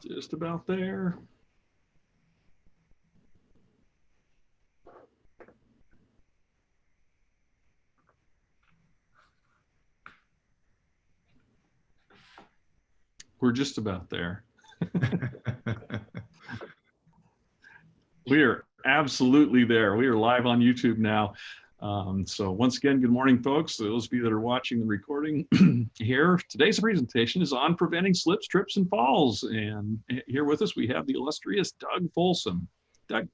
Just about there. We're just about there. We are absolutely there. We are live on YouTube now. So once again, good morning, folks. Those of you that are watching the recording here, today's presentation is on preventing slips, trips, and falls. And here with us, we have the illustrious Doug Folsom. Doug.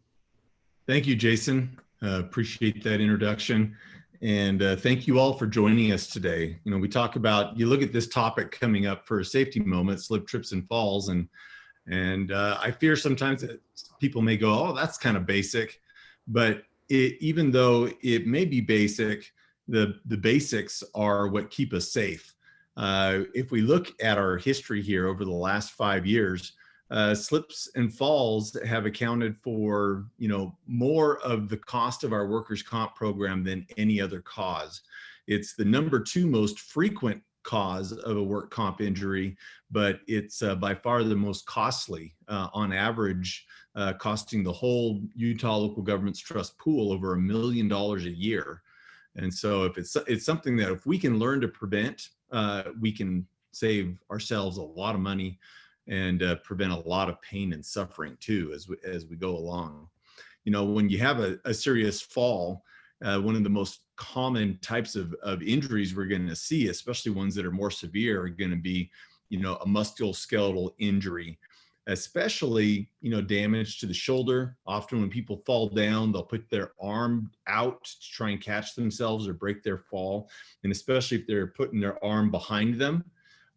Thank you, Jason. Appreciate that introduction. And thank you all for joining us today. You know, we talk about, you look at this topic coming up for a safety moment, slip, trips, and falls. And I fear sometimes that people may go, oh, that's kind of basic. But even though it may be basic, the basics are what keep us safe. If we look at our history here over the last 5 years, slips and falls have accounted for, you know, more of the cost of our workers' comp program than any other cause. It's the #2 most frequent cause of a work comp injury, but it's by far the most costly, on average, costing the whole Utah local government's trust pool over $1 million a year. And so if it's something that if we can learn to prevent, we can save ourselves a lot of money and prevent a lot of pain and suffering too as we go along. You know, when you have a serious fall, one of the most common types of injuries we're going to see, especially ones that are more severe, are going to be, you know, a musculoskeletal injury, especially, you know, damage to the shoulder. Often when people fall down, they'll put their arm out to try and catch themselves or break their fall. And especially if they're putting their arm behind them,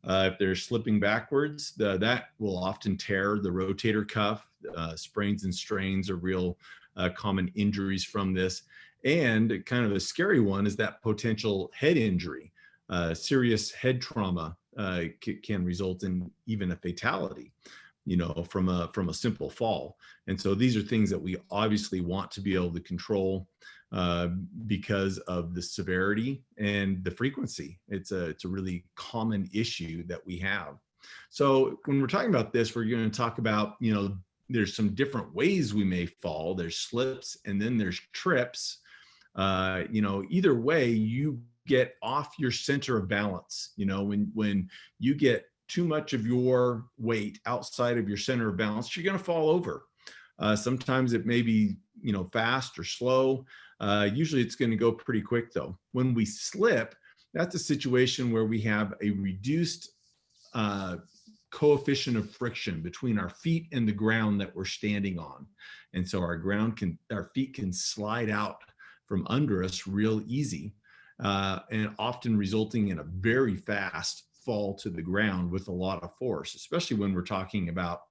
if they're slipping backwards, that will often tear the rotator cuff. Sprains and strains are real common injuries from this. And kind of a scary one is that potential head injury. Serious head trauma can result in even a fatality, you know, from a simple fall. And so these are things that we obviously want to be able to control because of the severity and the frequency. It's a really common issue that we have. So when we're talking about this, we're going to talk about, you know, there's some different ways we may fall. There's slips and then there's trips. You know, either way, you get off your center of balance. You know, when you get too much of your weight outside of your center of balance, you're going to fall over. Sometimes it may be, you know, fast or slow. Usually it's going to go pretty quick though. When we slip, that's a situation where we have a reduced coefficient of friction between our feet and the ground that we're standing on. And so our feet can slide out from under us real easy, and often resulting in a very fast fall to the ground with a lot of force, especially when we're talking about,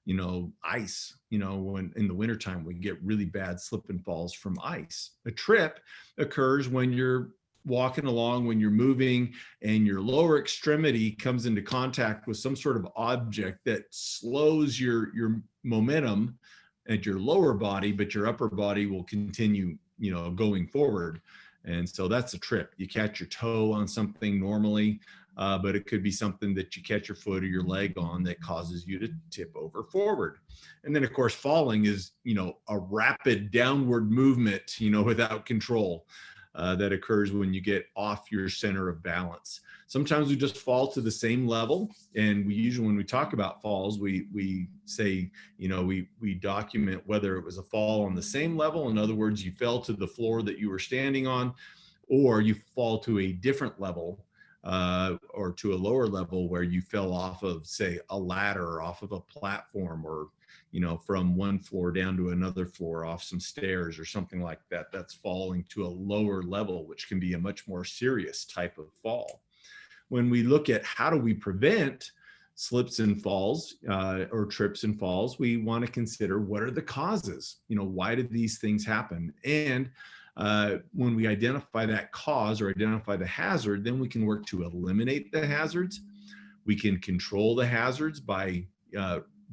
you know, ice. You know, when in the wintertime, we get really bad slip and falls from ice. A trip occurs when you're walking along, when you're moving and your lower extremity comes into contact with some sort of object that slows your momentum at your lower body, but your upper body will continue, you know, going forward. And so that's a trip. You catch your toe on something normally, but it could be something that you catch your foot or your leg on that causes you to tip over forward. And then of course, falling is, you know, a rapid downward movement, you know, without control, that occurs when you get off your center of balance. Sometimes we just fall to the same level. And we usually, when we talk about falls, we say, you know, we document whether it was a fall on the same level. In other words, you fell to the floor that you were standing on, or you fall to a different level, or to a lower level where you fell off of, say, a ladder, or off of a platform, or, you know, from one floor down to another floor off some stairs or something like that. That's falling to a lower level, which can be a much more serious type of fall. When we look at how do we prevent slips and falls, or trips and falls, we want to consider what are the causes. You know, why did these things happen? And when we identify that cause or identify the hazard, then we can work to eliminate the hazards. We can control the hazards by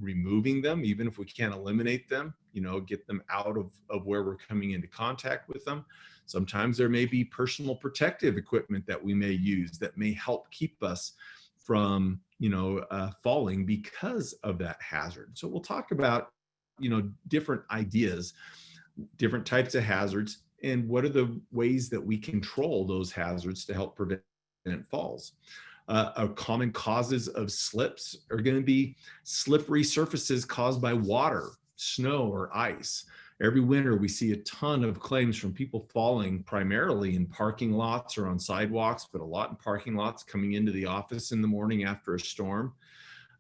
removing them, even if we can't eliminate them, you know, get them out of where we're coming into contact with them. Sometimes there may be personal protective equipment that we may use that may help keep us from falling because of that hazard. So we'll talk about, different ideas, different types of hazards, and what are the ways that we control those hazards to help prevent falls. Common causes of slips are going to be slippery surfaces caused by water, snow, or ice. Every winter, we see a ton of claims from people falling primarily in parking lots or on sidewalks, but a lot in parking lots coming into the office in the morning after a storm.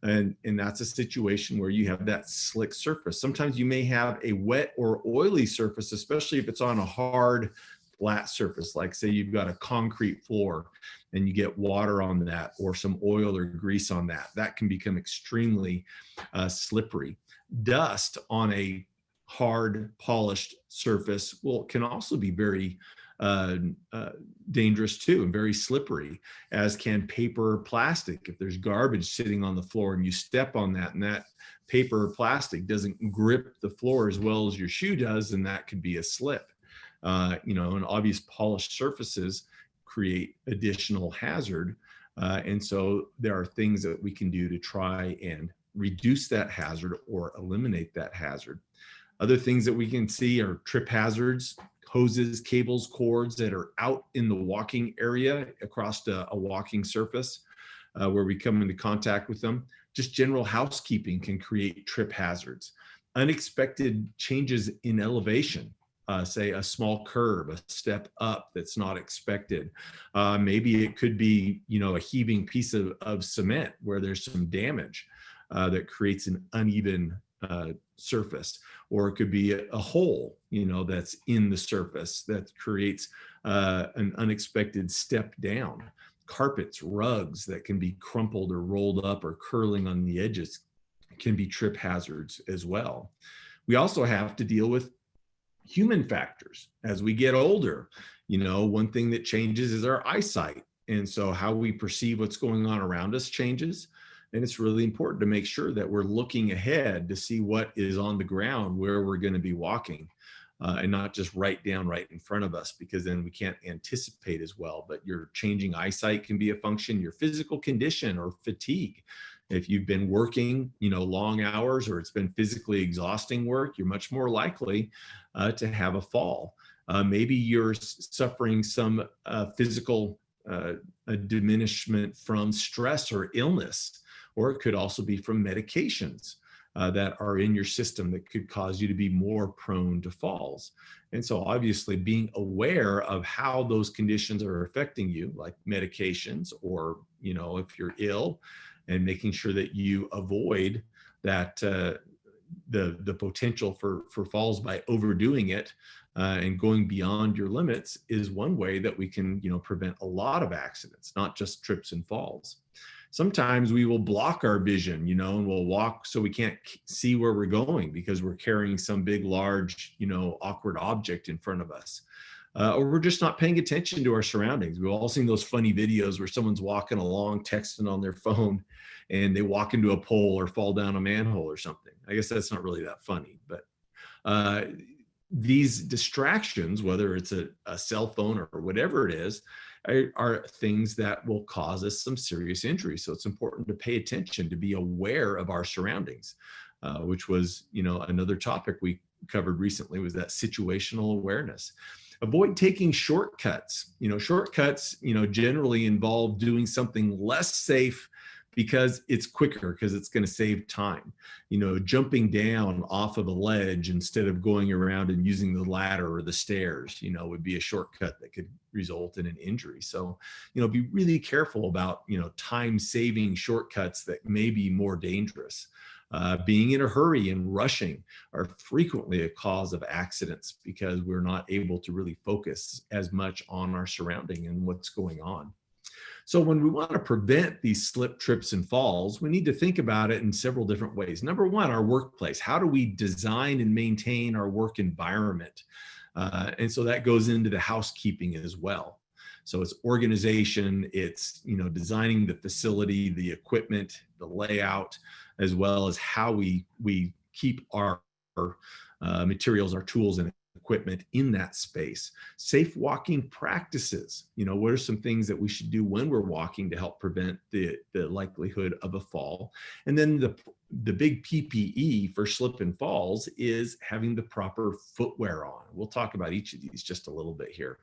And that's a situation where you have that slick surface. Sometimes you may have a wet or oily surface, especially if it's on a hard, flat surface, like say you've got a concrete floor and you get water on that or some oil or grease on that. That can become extremely slippery. Dust on a hard, polished surface can also be very dangerous too, and very slippery, as can paper or plastic. If there's garbage sitting on the floor and you step on that and that paper or plastic doesn't grip the floor as well as your shoe does, then that could be a slip. And obvious polished surfaces create additional hazard. And so there are things that we can do to try and reduce that hazard or eliminate that hazard. Other things that we can see are trip hazards, hoses, cables, cords that are out in the walking area across a walking surface where we come into contact with them. Just general housekeeping can create trip hazards. Unexpected changes in elevation, say a small curve, a step up that's not expected. Maybe it could be, a heaving piece of cement where there's some damage that creates an uneven surface, or it could be a hole, that's in the surface that creates an unexpected step down. Carpets, rugs that can be crumpled or rolled up or curling on the edges can be trip hazards as well. We also have to deal with human factors as we get older. One thing that changes is our eyesight. And so how we perceive what's going on around us changes. And it's really important to make sure that we're looking ahead to see what is on the ground where we're going to be walking, and not just right in front of us, because then we can't anticipate as well. But your changing eyesight can be a function, your physical condition or fatigue. If you've been working, long hours, or it's been physically exhausting work, you're much more likely to have a fall. Maybe you're suffering some physical diminishment from stress or illness. Or it could also be from medications that are in your system that could cause you to be more prone to falls. And so obviously being aware of how those conditions are affecting you, like medications, or, if you're ill, and making sure that you avoid that, the potential for falls by overdoing it and going beyond your limits is one way that we can, prevent a lot of accidents, not just trips and falls. Sometimes we will block our vision, and we'll walk so we can't see where we're going because we're carrying some big, large, awkward object in front of us. Or we're just not paying attention to our surroundings. We've all seen those funny videos where someone's walking along, texting on their phone, and they walk into a pole or fall down a manhole or something. I guess that's not really that funny, but these distractions, whether it's a cell phone or whatever it is, are things that will cause us some serious injury. So it's important to pay attention, to be aware of our surroundings, which was, another topic we covered recently, was that situational awareness. Avoid taking shortcuts. Shortcuts, generally involve doing something less safe because it's quicker, because it's going to save time. Jumping down off of a ledge instead of going around and using the ladder or the stairs, would be a shortcut that could result in an injury. So, be really careful about, time-saving shortcuts that may be more dangerous. Being in a hurry and rushing are frequently a cause of accidents because we're not able to really focus as much on our surrounding and what's going on. So when we want to prevent these slip, trips, and falls, we need to think about it in several different ways. Number one, our workplace. How do we design and maintain our work environment? And so that goes into the housekeeping as well. So it's organization, it's, designing the facility, the equipment, the layout, as well as how we keep our materials, our tools, and equipment in that space. Safe walking practices. What are some things that we should do when we're walking to help prevent the likelihood of a fall? And then the big PPE for slip and falls is having the proper footwear on. We'll talk about each of these just a little bit here.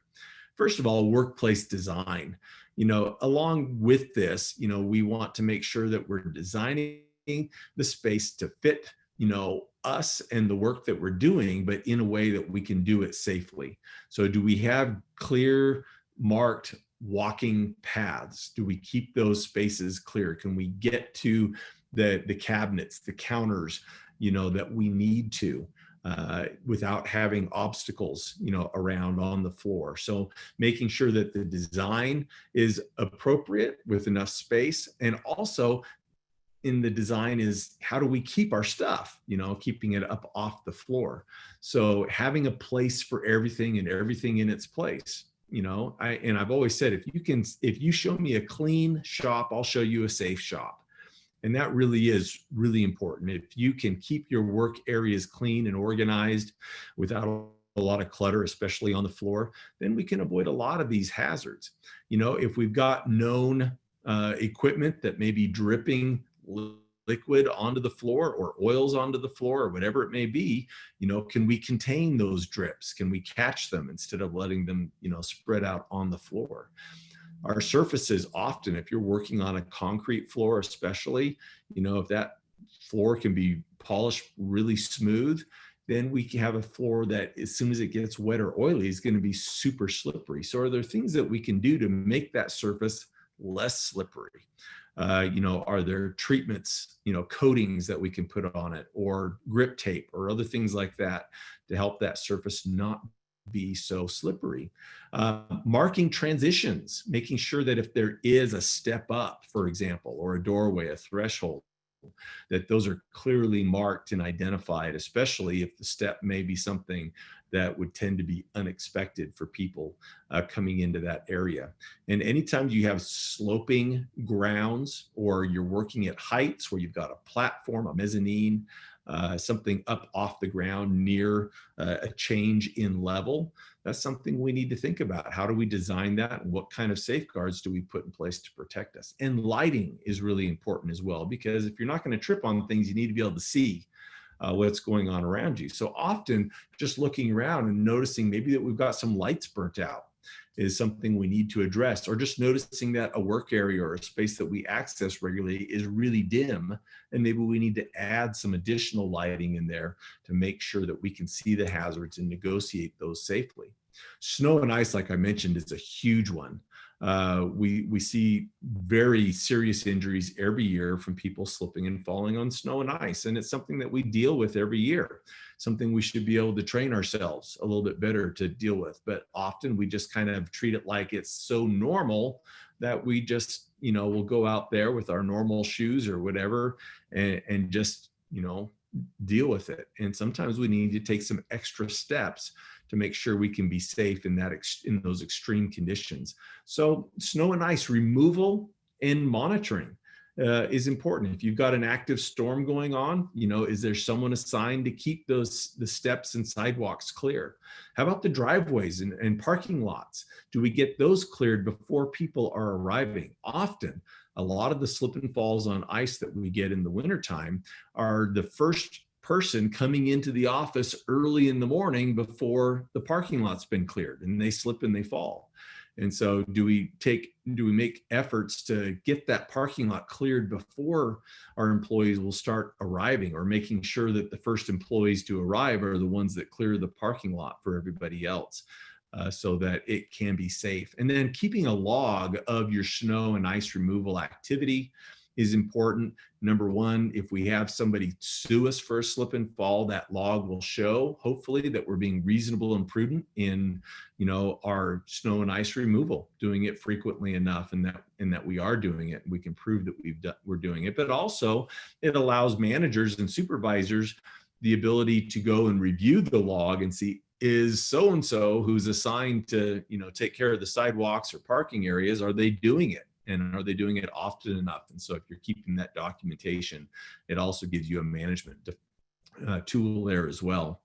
First of all, workplace design. Along with this, we want to make sure that we're designing the space to fit, us and the work that we're doing, but in a way that we can do it safely. So do we have clear marked walking paths? Do we keep those spaces clear? Can we get to the cabinets, the counters, that we need to? Without having obstacles, around on the floor. So making sure that the design is appropriate with enough space, and also in the design is how do we keep our stuff, keeping it up off the floor. So having a place for everything and everything in its place. I've always said, if you show me a clean shop, I'll show you a safe shop. And that really is really important. If you can keep your work areas clean and organized without a lot of clutter, especially on the floor, then we can avoid a lot of these hazards. If we've got known equipment that may be dripping liquid onto the floor or oils onto the floor or whatever it may be, can we contain those drips? Can we catch them instead of letting them, spread out on the floor? Our surfaces often, if you're working on a concrete floor especially, if that floor can be polished really smooth, then we can have a floor that as soon as it gets wet or oily is going to be super slippery. So are there things that we can do to make that surface less slippery? Are there treatments, coatings that we can put on it, or grip tape or other things like that to help that surface not be so slippery? Marking transitions, making sure that if there is a step up, for example, or a doorway, a threshold, that those are clearly marked and identified, especially if the step may be something that would tend to be unexpected for people coming into that area. And anytime you have sloping grounds, or you're working at heights where you've got a platform, a mezzanine, something up off the ground near a change in level, that's something we need to think about. How do we design that, and what kind of safeguards do we put in place to protect us? And lighting is really important as well, because if you're not going to trip on things, you need to be able to see what's going on around you. So often just looking around and noticing maybe that we've got some lights burnt out is something we need to address, or just noticing that a work area or a space that we access regularly is really dim, and maybe we need to add some additional lighting in there to make sure that we can see the hazards and negotiate those safely. Snow and ice, like I mentioned, is a huge one. We see very serious injuries every year from people slipping and falling on snow and ice, and it's something that we deal with every year, something we should be able to train ourselves a little bit better to deal with. But often we just kind of treat it like it's so normal that we just, we'll go out there with our normal shoes or whatever and just, deal with it. And sometimes we need to take some extra steps to make sure we can be safe in those extreme conditions. So snow and ice removal and monitoring is important. If you've got an active storm going on, is there someone assigned to keep the steps and sidewalks clear? How about the driveways and parking lots? Do we get those cleared before people are arriving? Often, a lot of the slip and falls on ice that we get in the wintertime are the first person coming into the office early in the morning before the parking lot's been cleared, and they slip and they fall. And so do we make efforts to get that parking lot cleared before our employees will start arriving, or making sure that the first employees to arrive are the ones that clear the parking lot for everybody else, so that it can be safe? And then keeping a log of your snow and ice removal activity is important. Number one, if we have somebody sue us for a slip and fall, that log will show, hopefully, that we're being reasonable and prudent in, our snow and ice removal, doing it frequently enough, and that we are doing it. We can prove that we're doing it. But also, it allows managers and supervisors the ability to go and review the log and see, is so-and-so who's assigned to, take care of the sidewalks or parking areas, are they doing it? And are they doing it often enough? And so if you're keeping that documentation, it also gives you a management tool there as well.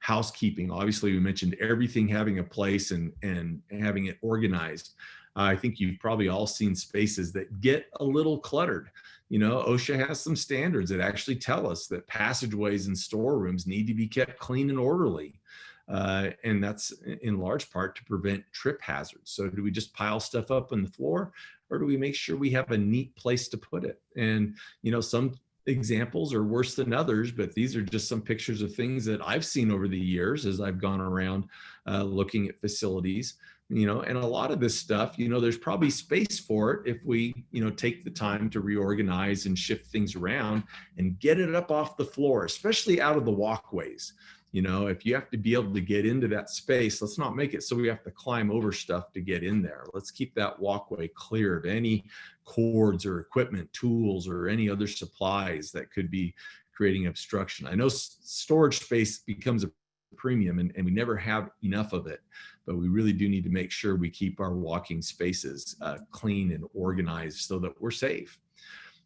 housekeeping. Obviously, we mentioned everything having a place and having it organized. I think you've probably all seen spaces that get a little cluttered. You know, OSHA has some standards that actually tell us that passageways and storerooms need to be kept clean and orderly. And that's in large part to prevent trip hazards. So do we just pile stuff up on the floor, or do we make sure we have a neat place to put it? And, you know, some examples are worse than others, but these are just some pictures of things that I've seen over the years as I've gone around looking at facilities. You know, and a lot of this stuff, you know, there's probably space for it if we, you know, take the time to reorganize and shift things around and get it up off the floor, especially out of the walkways. You know, if you have to be able to get into that space, let's not make it so we have to climb over stuff to get in there. Let's keep that walkway clear of any cords or equipment, tools, or any other supplies that could be creating obstruction. I know storage space becomes a premium and we never have enough of it, but we really do need to make sure we keep our walking spaces clean and organized so that we're safe.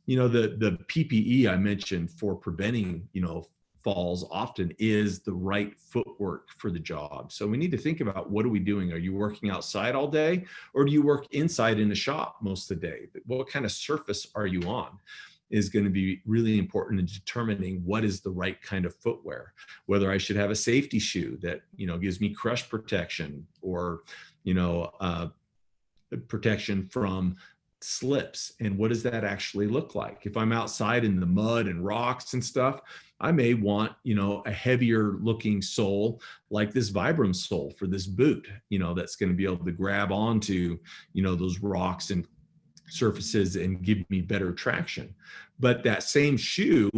You know, the PPE I mentioned for preventing, you know, falls often is the right footwork for the job. So we need to think about, what are we doing? Are you working outside all day, or do you work inside in a shop most of the day? What kind of surface are you on is going to be really important in determining what is the right kind of footwear. Whether I should have a safety shoe that, you know, gives me crush protection, or, you know, protection from slips, and what does that actually look like? If I'm outside in the mud and rocks and stuff, I may want, you know, a heavier looking sole like this Vibram sole for this boot, you know, that's going to be able to grab onto, you know, those rocks and surfaces and give me better traction. But that same shoe,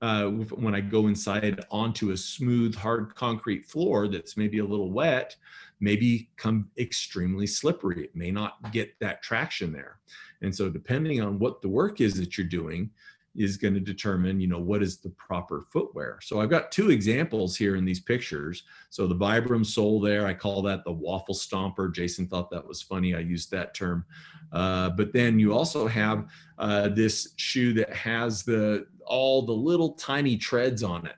when I go inside onto a smooth, hard concrete floor that's maybe a little wet, maybe become extremely slippery. It may not get that traction there. And so depending on what the work is that you're doing is going to determine, you know, what is the proper footwear. So I've got two examples here in these pictures. So the Vibram sole there, I call that the waffle stomper. Jason thought that was funny. I used that term. But then you also have this shoe that has all the little tiny treads on it.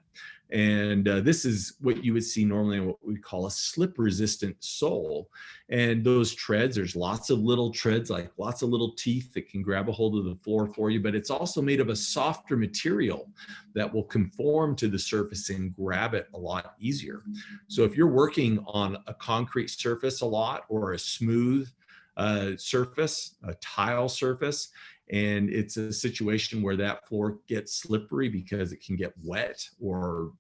And this is what you would see normally in what we call a slip resistant sole. And those treads, there's lots of little treads, like lots of little teeth that can grab a hold of the floor for you, but it's also made of a softer material that will conform to the surface and grab it a lot easier. So if you're working on a concrete surface a lot, or a smooth surface, a tile surface, and it's a situation where that floor gets slippery because it can get wet or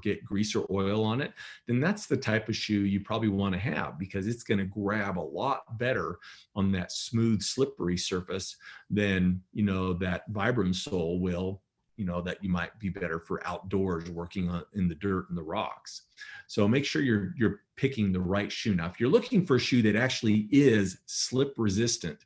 get grease or oil on it, then that's the type of shoe you probably want to have, because it's going to grab a lot better on that smooth, slippery surface than, you know, that Vibram sole will, you know, that you might be better for outdoors working in the dirt and the rocks. So make sure you're picking the right shoe. Now, if you're looking for a shoe that actually is slip resistant,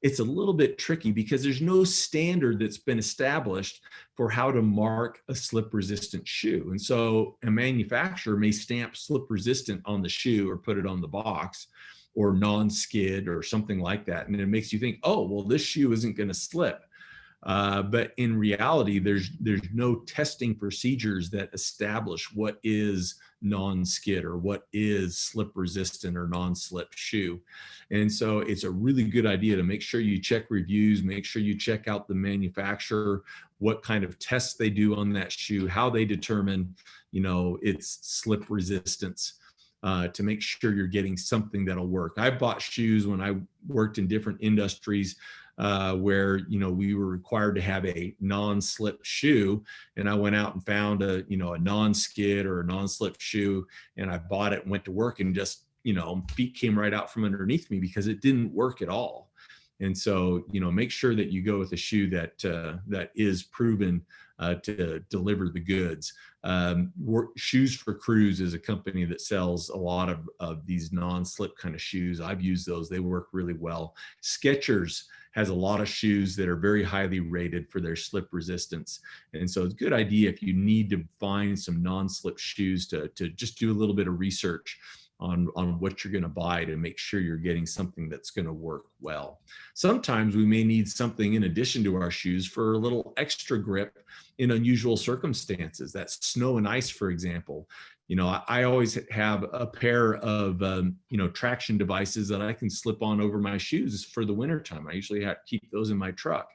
it's a little bit tricky because there's no standard that's been established for how to mark a slip resistant shoe. And so a manufacturer may stamp slip resistant on the shoe or put it on the box, or non-skid or something like that. And it makes you think, oh, well, this shoe isn't going to slip. But in reality, there's no testing procedures that establish what is non-skid or what is slip resistant or non-slip shoe. And so it's a really good idea to make sure you check reviews, make sure you check out the manufacturer, what kind of tests they do on that shoe, how they determine, you know, its slip resistance. To make sure you're getting something that'll work. I bought shoes when I worked in different industries where, you know, we were required to have a non-slip shoe, and I went out and found a non-skid or a non-slip shoe, and I bought it and went to work, and just, you know, feet came right out from underneath me because it didn't work at all. And so, you know, make sure that you go with a shoe that is proven to deliver the goods. Shoes for Crews is a company that sells a lot of these non-slip kind of shoes. I've used those. They work really well. Skechers has a lot of shoes that are very highly rated for their slip resistance. And so it's a good idea, if you need to find some non-slip shoes, to just do a little bit of research on what you're going to buy to make sure you're getting something that's going to work well. Sometimes we may need something in addition to our shoes for a little extra grip in unusual circumstances. That's snow and ice, for example. I always have a pair of traction devices that I can slip on over my shoes for the wintertime. I usually have to keep those in my truck.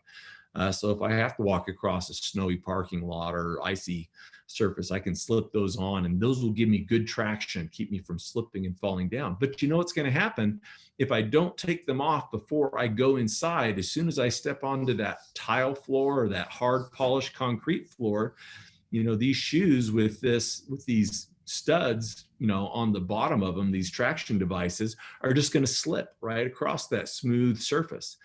So if I have to walk across a snowy parking lot or icy surface, I can slip those on, and those will give me good traction, keep me from slipping and falling down. But you know what's going to happen if I don't take them off before I go inside? As soon as I step onto that tile floor or that hard polished concrete floor, these shoes with these studs, on the bottom of them, these traction devices are just going to slip right across that smooth surface.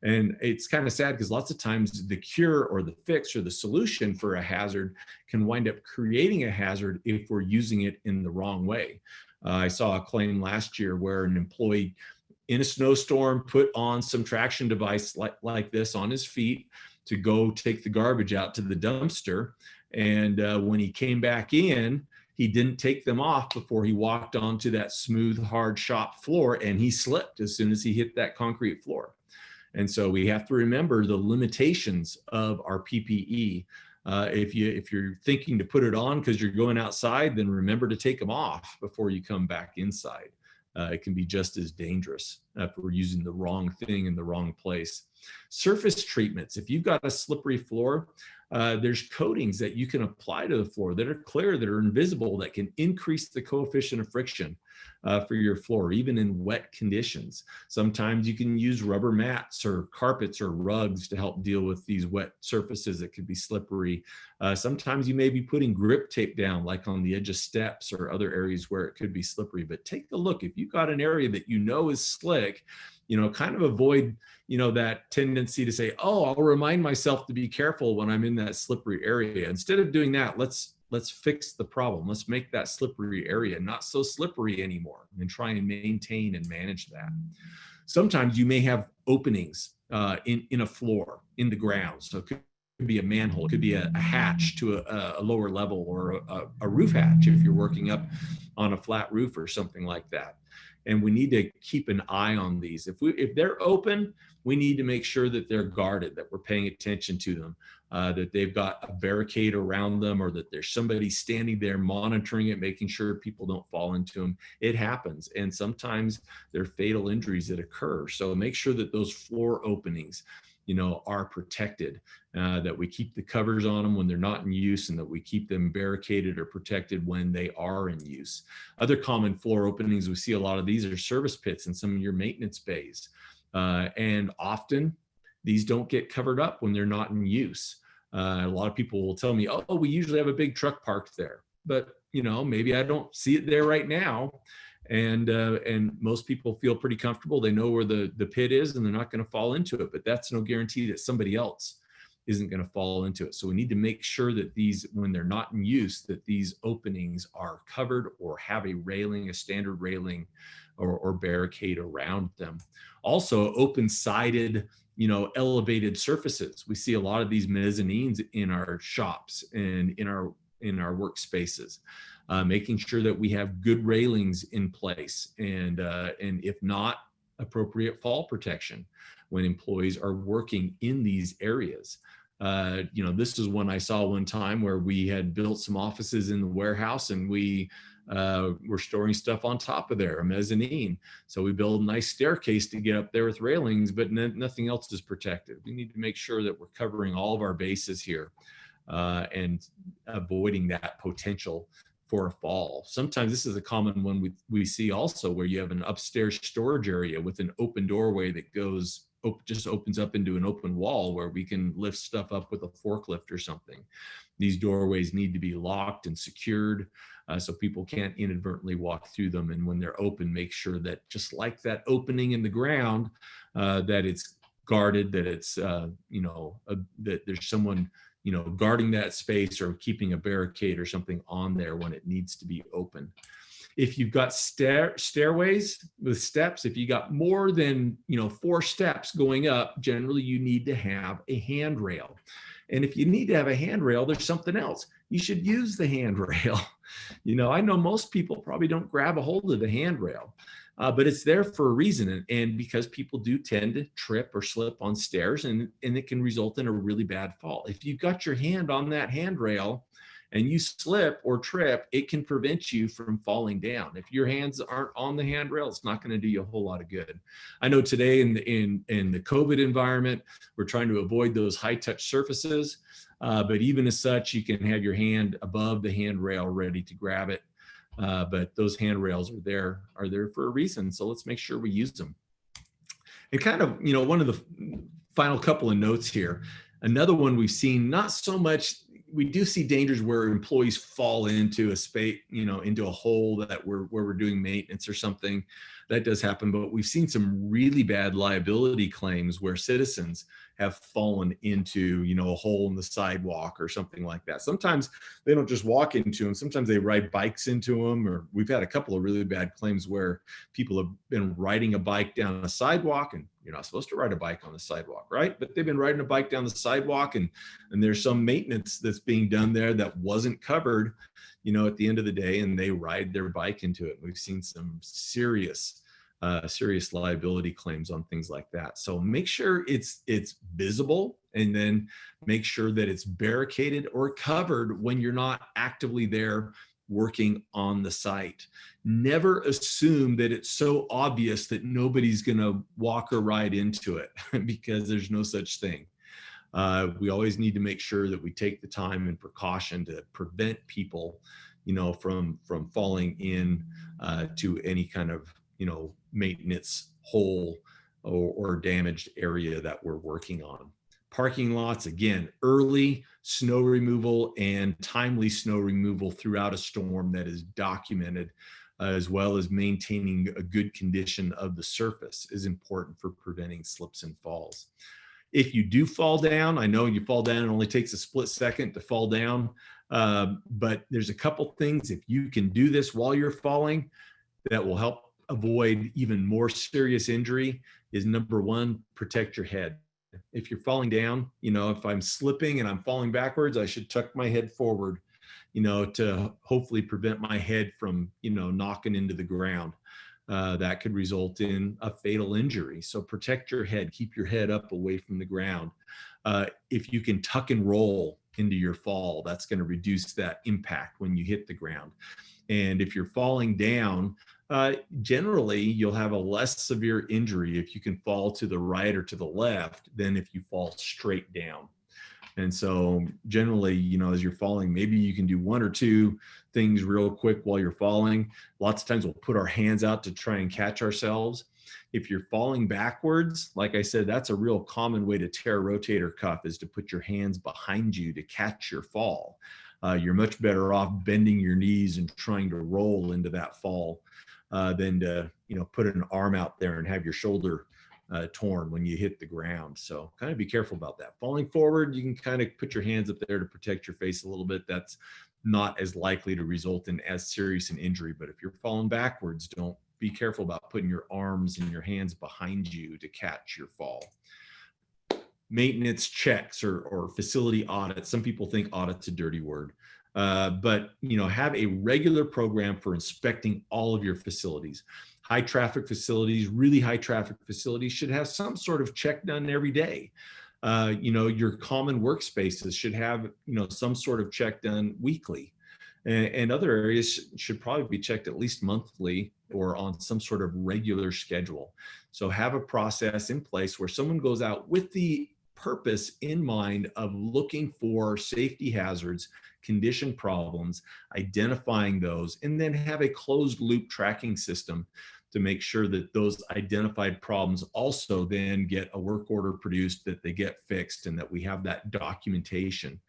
And it's kind of sad because lots of times the cure or the fix or the solution for a hazard can wind up creating a hazard if we're using it in the wrong way. I saw a claim last year where an employee in a snowstorm put on some traction device like this on his feet to go take the garbage out to the dumpster. And when he came back in, he didn't take them off before he walked onto that smooth, hard shop floor, and he slipped as soon as he hit that concrete floor. And so we have to remember the limitations of our PPE. If you're thinking to put it on because you're going outside, then remember to take them off before you come back inside. It can be just as dangerous if we're using the wrong thing in the wrong place. Surface treatments. If you've got a slippery floor, there's coatings that you can apply to the floor that are clear, that are invisible, that can increase the coefficient of friction for your floor, even in wet conditions. Sometimes you can use rubber mats or carpets or rugs to help deal with these wet surfaces that could be slippery. Sometimes you may be putting grip tape down, like on the edge of steps or other areas where it could be slippery. But take a look. If you've got an area that is slick, kind of avoid, that tendency to say, oh, I'll remind myself to be careful when I'm in that slippery area. Instead of doing that, let's fix the problem. Let's make that slippery area not so slippery anymore and try and maintain and manage that. Sometimes you may have openings in a floor, in the ground. So it could be a manhole, it could be a hatch to a lower level, or a roof hatch if you're working up on a flat roof or something like that. And we need to keep an eye on these. If they're open, we need to make sure that they're guarded, that we're paying attention to them, that they've got a barricade around them, or that there's somebody standing there monitoring it, making sure people don't fall into them. It happens. And sometimes there are fatal injuries that occur. So make sure that those floor openings, are protected, that we keep the covers on them when they're not in use, and that we keep them barricaded or protected when they are in use. Other common floor openings, we see a lot of these are service pits in some of your maintenance bays. And often these don't get covered up when they're not in use. A lot of people will tell me, oh, we usually have a big truck parked there, but maybe I don't see it there right now. And most people feel pretty comfortable. They know where the pit is, and they're not going to fall into it, but that's no guarantee that somebody else isn't going to fall into it. So we need to make sure that these, when they're not in use, that these openings are covered or have a railing, a standard railing or barricade around them. Also, open-sided, elevated surfaces. We see a lot of these mezzanines in our shops and in our workspaces. Making sure that we have good railings in place, and if not, appropriate fall protection when employees are working in these areas. This is one I saw one time where we had built some offices in the warehouse, and we were storing stuff on top of there, a mezzanine. So we built a nice staircase to get up there with railings, but nothing else is protected. We need to make sure that we're covering all of our bases here and avoiding that potential for a fall. Sometimes this is a common one we see also, where you have an upstairs storage area with an open doorway that just opens up into an open wall where we can lift stuff up with a forklift or something. These doorways need to be locked and secured so people can't inadvertently walk through them. And when they're open, make sure that, just like that opening in the ground, that it's guarded, that it's that there's someone guarding that space, or keeping a barricade or something on there when it needs to be open. If you've got stairways with steps, if you got more than 4 steps going up, generally you need to have a handrail. And if you need to have a handrail, there's something else. you should use the handrail. I know most people probably don't grab a hold of the handrail, but it's there for a reason. And because people do tend to trip or slip on stairs, and it can result in a really bad fall. If you've got your hand on that handrail and you slip or trip, it can prevent you from falling down. If your hands aren't on the handrail, it's not going to do you a whole lot of good. I know today in the COVID environment, we're trying to avoid those high touch surfaces, but even as such, you can have your hand above the handrail ready to grab it. But those handrails are there for a reason. So let's make sure we use them. And kind of, one of the final couple of notes here, another one we've seen, not so much, we do see dangers where employees fall into a space, into a hole where we're doing maintenance or something. That does happen, but we've seen some really bad liability claims where citizens have fallen into, a hole in the sidewalk or something like that. Sometimes they don't just walk into them. Sometimes they ride bikes into them, or we've had a couple of really bad claims where people have been riding a bike down a sidewalk, and you're not supposed to ride a bike on the sidewalk, right? But they've been riding a bike down the sidewalk, and there's some maintenance that's being done there that wasn't covered, at the end of the day, and they ride their bike into it. We've seen some serious liability claims on things like that. So make sure it's visible, and then make sure that it's barricaded or covered when you're not actively there working on the site. Never assume that it's so obvious that nobody's going to walk or ride into it, because there's no such thing. We always need to make sure that we take the time and precaution to prevent people, from falling in to any kind of, maintenance hole or damaged area that we're working on. Parking lots, again, early snow removal and timely snow removal throughout a storm that is documented, as well as maintaining a good condition of the surface, is important for preventing slips and falls. If you do fall down, I know you fall down, it only takes a split second to fall down, but there's a couple things, if you can do this while you're falling, that will help avoid even more serious injury. Is number one, protect your head. If you're falling down, if I'm slipping and I'm falling backwards, I should tuck my head forward, to hopefully prevent my head from, knocking into the ground. That could result in a fatal injury. So protect your head, keep your head up away from the ground. If you can tuck and roll into your fall, that's going to reduce that impact when you hit the ground. And if you're falling down, generally you'll have a less severe injury if you can fall to the right or to the left than if you fall straight down. And so generally, as you're falling, maybe you can do one or two things real quick while you're falling. Lots of times we'll put our hands out to try and catch ourselves. If you're falling backwards, like I said, that's a real common way to tear a rotator cuff, is to put your hands behind you to catch your fall. You're much better off bending your knees and trying to roll into that fall than to, put an arm out there and have your shoulder torn when you hit the ground. So kind of be careful about that. Falling forward, you can kind of put your hands up there to protect your face a little bit. That's not as likely to result in as serious an injury. But if you're falling backwards, be careful about putting your arms and your hands behind you to catch your fall. Maintenance checks or facility audits. Some people think audit's a dirty word. But have a regular program for inspecting all of your facilities. High traffic facilities, really high traffic facilities should have some sort of check done every day. Your common workspaces should have, some sort of check done weekly. And other areas should probably be checked at least monthly or on some sort of regular schedule. So have a process in place where someone goes out with the purpose in mind of looking for safety hazards, condition problems, identifying those, and then have a closed loop tracking system to make sure that those identified problems also then get a work order produced, that they get fixed, and that we have that documentation.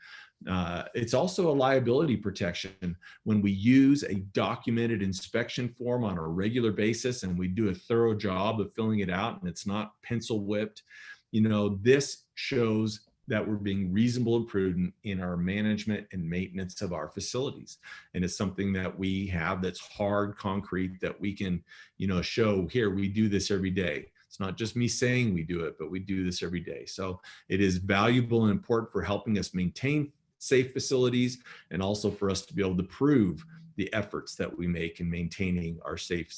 It's also a liability protection. When we use a documented inspection form on a regular basis and we do a thorough job of filling it out and it's not pencil whipped, this shows that we're being reasonable and prudent in our management and maintenance of our facilities. And it's something that we have that's hard, concrete, that we can, show here, we do this every day. It's not just me saying we do it, but we do this every day. So it is valuable and important for helping us maintain safe facilities, and also for us to be able to prove the efforts that we make in maintaining our safe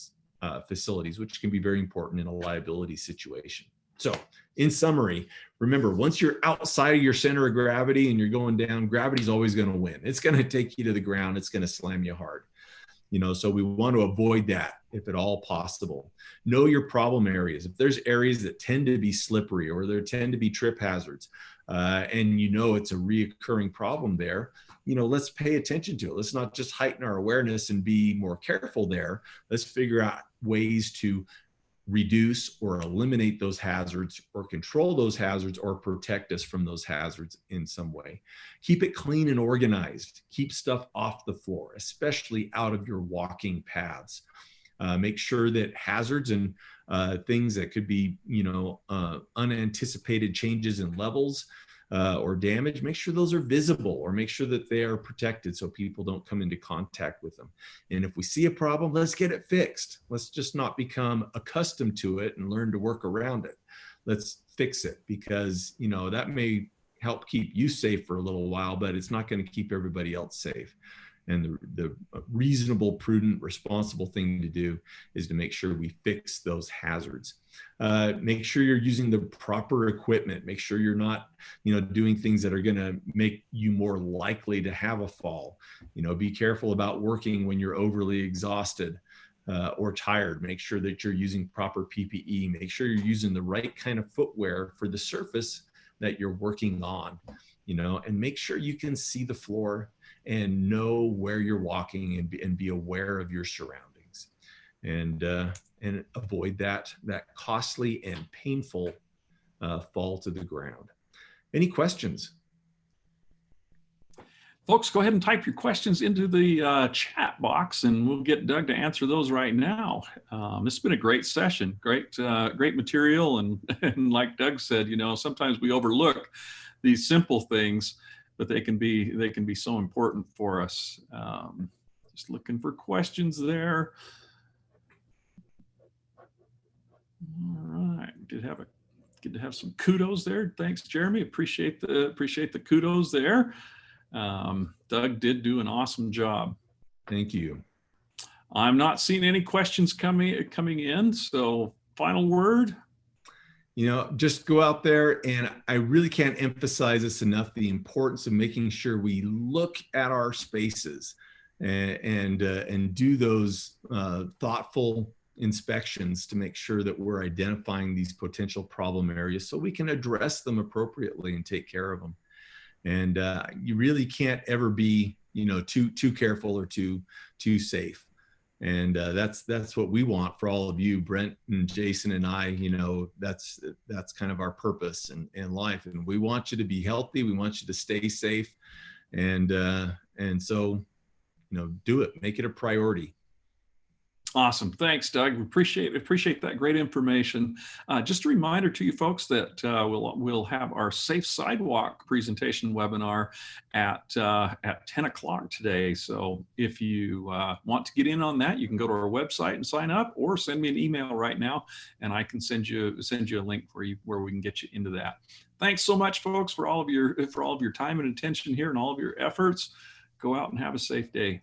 facilities, which can be very important in a liability situation. So in summary, remember, once you're outside of your center of gravity and you're going down, gravity's always going to win. It's going to take you to the ground. It's going to slam you hard. So we want to avoid that if at all possible. Know your problem areas. If there's areas that tend to be slippery or there tend to be trip hazards, and it's a reoccurring problem there, let's pay attention to it. Let's not just heighten our awareness and be more careful there. Let's figure out ways to reduce or eliminate those hazards or control those hazards or protect us from those hazards in some way. Keep it clean and organized. Keep stuff off the floor, especially out of your walking paths. Make sure that hazards and things that could be, unanticipated changes in levels or damage, make sure those are visible or make sure that they are protected so people don't come into contact with them. And if we see a problem, let's get it fixed. Let's just not become accustomed to it and learn to work around it. Let's fix it, because, that may help keep you safe for a little while, but it's not going to keep everybody else safe. And the reasonable, prudent, responsible thing to do is to make sure we fix those hazards. Make sure you're using the proper equipment. Make sure you're not, doing things that are going to make you more likely to have a fall. Be careful about working when you're overly exhausted or tired. Make sure that you're using proper PPE. Make sure you're using the right kind of footwear for the surface that you're working on, and make sure you can see the floor and know where you're walking and be aware of your surroundings, and avoid that costly and painful fall to the ground. Any questions? Folks, go ahead and type your questions into the chat box, and we'll get Doug to answer those right now. This has been a great session, great material, and like Doug said, sometimes we overlook these simple things, but they can be so important for us. Just looking for questions there. All right, good to have some kudos there. Thanks, Jeremy. Appreciate the kudos there. Doug did do an awesome job. Thank you. I'm not seeing any questions coming in. So final word. Just go out there, and I really can't emphasize this enough, the importance of making sure we look at our spaces and do those thoughtful inspections to make sure that we're identifying these potential problem areas so we can address them appropriately and take care of them. And you really can't ever be, too careful or too safe. And that's what we want for all of you, Brent and Jason and I. That's kind of our purpose in life. And we want you to be healthy. We want you to stay safe. And so, do it. Make it a priority. Awesome. Thanks, Doug. We appreciate that great information. Just a reminder to you folks that we'll have our Safe Sidewalk presentation webinar at 10 o'clock today. So if you want to get in on that, you can go to our website and sign up, or send me an email right now, and I can send you a link where we can get you into that. Thanks so much, folks, for all of your time and attention here and all of your efforts. Go out and have a safe day.